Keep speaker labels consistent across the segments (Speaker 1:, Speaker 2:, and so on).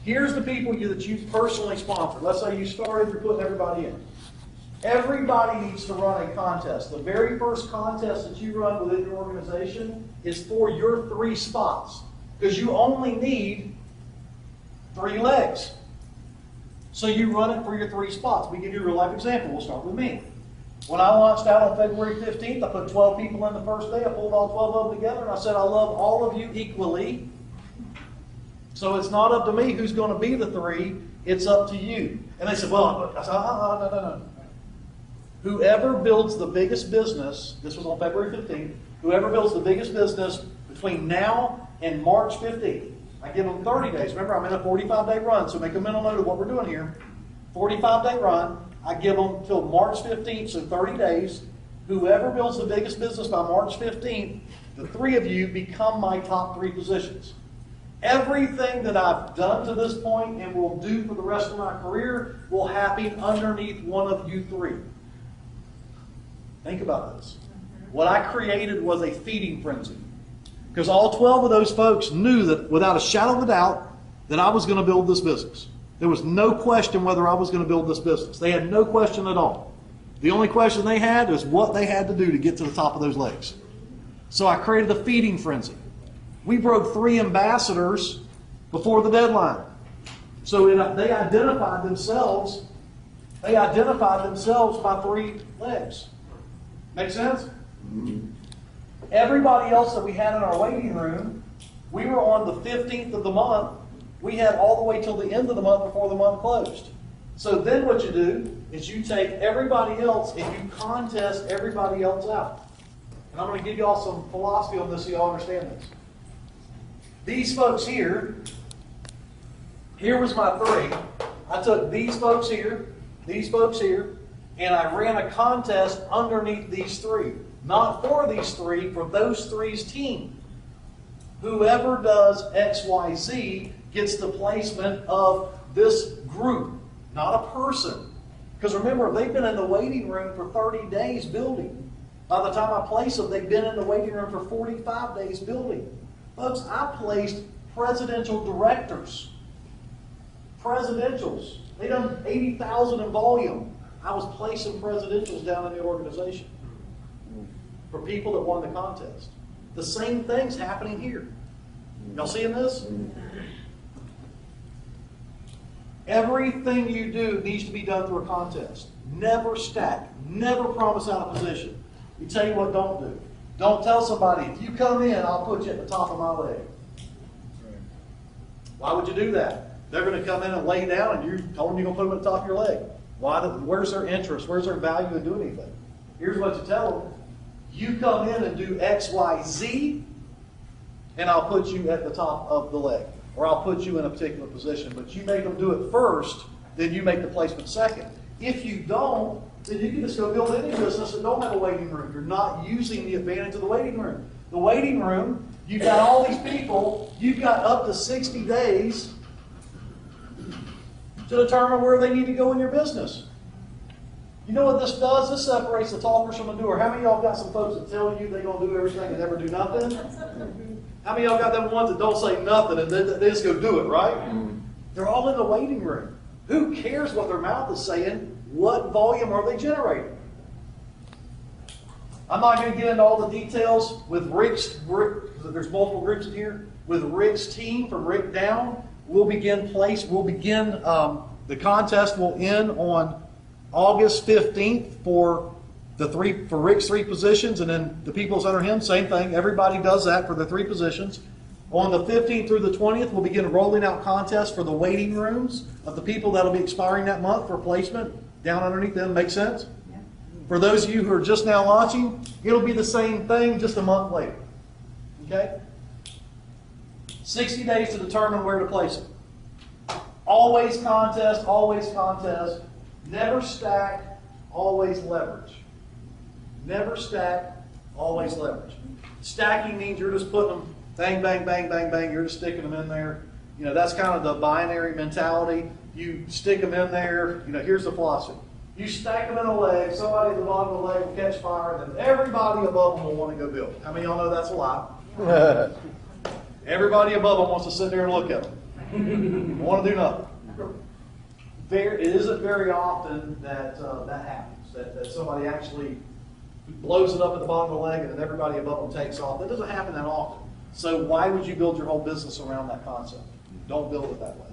Speaker 1: Here's the people that you personally sponsored. Let's say you started, you're putting everybody in. Everybody needs to run a contest. The very first contest that you run within your organization is for your 3 spots. Because you only need 3 legs. So you run it for your 3 spots. We give you a real life example. We'll start with me. When I launched out on February 15th, I put 12 people in the first day. I pulled all 12 of them together and I said, I love all of you equally. So it's not up to me who's going to be the 3. It's up to you. And they said, well, I said, no. Whoever builds the biggest business, this was on February 15th, whoever builds the biggest business between now and March 15th, I give them 30 days. Remember, I'm in a 45-day run, so make a mental note of what we're doing here. 45-day run. I give them till March 15th, so 30 days. Whoever builds the biggest business by March 15th, the 3 of you become my top 3 positions. Everything that I've done to this point and will do for the rest of my career will happen underneath one of you 3. Think about this. What I created was a feeding frenzy. Because all 12 of those folks knew that without a shadow of a doubt that I was going to build this business. There was no question whether I was going to build this business. They had no question at all. The only question they had was what they had to do to get to the top of those legs. So I created a feeding frenzy. We broke 3 ambassadors before the deadline. So they identified themselves by 3 legs. Make sense? Everybody else that we had in our waiting room, we were on the 15th of the month. We had all the way till the end of the month before the month closed. So then what you do is you take everybody else and you contest everybody else out. And I'm going to give you all some philosophy on this so you all understand this. These folks here was my 3. I took these folks here, and I ran a contest underneath these 3. Not for these 3, for those 3's team. Whoever does XYZ gets the placement of this group, not a person. Because remember, they've been in the waiting room for 30 days building. By the time I place them, they've been in the waiting room for 45 days building. Folks, I placed presidential directors. Presidentials. They done 80,000 in volume. I was placing presidentials down in the organization for people that won the contest. The same thing's happening here. Y'all seeing this? Everything you do needs to be done through a contest. Never stack. Never promise out a position. We tell you what don't do. Don't tell somebody, if you come in, I'll put you at the top of my leg. Why would you do that? They're going to come in and lay down and you told them you're going to put them at the top of your leg. Where's their interest? Where's their value in doing anything? Here's what you tell them. You come in and do X, Y, Z, and I'll put you at the top of the leg. Or I'll put you in a particular position. But you make them do it first, then you make the placement second. If you don't, then you can just go build any business that don't have a waiting room. You're not using the advantage of the waiting room. The waiting room, you've got all these people, you've got up to 60 days to determine where they need to go in your business. You know what this does? This separates the talkers from the doer. How many of y'all got some folks that tell you they're going to do everything and never do nothing? How many of y'all got them ones that don't say nothing and they just go do it, right? They're all in the waiting room. Who cares what their mouth is saying? What volume are they generating? I'm not going to get into all the details with Rick's group, because there's multiple groups in here. With Rick's team, from Rick down, the contest will end on August 15th for Rick's 3 positions, and then the people under him, same thing. Everybody does that for the 3 positions. On the 15th through the 20th, we'll begin rolling out contests for the waiting rooms of the people that will be expiring that month for placement down underneath them. Make sense? Yeah. For those of you who are just now launching, it'll be the same thing just a month later. Okay? 60 days to determine where to place it. Always contest, always contest. Never stack, always leverage. Never stack, always leverage. Stacking means you're just putting them bang, bang, bang, bang, bang. You're just sticking them in there. You know, that's kind of the binary mentality. You stick them in there. You know, here's the philosophy. You stack them in a leg, somebody at the bottom of the leg will catch fire, and then everybody above them will want to go build. How many of y'all know that's a lie? Everybody above them wants to sit there and look at them. Don't want to do nothing. It isn't very often that that happens, that somebody actually blows it up at the bottom of the leg and then everybody above them takes off. That doesn't happen that often. So why would you build your whole business around that concept? Don't build it that way.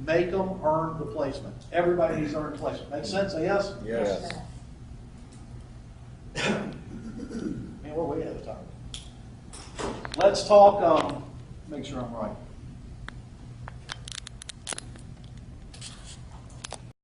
Speaker 1: Make them earn the placement. Everybody needs to earn placement. Make sense? Say yes?
Speaker 2: Yes.
Speaker 1: Man, we're way ahead of time. Let's talk, make sure I'm right.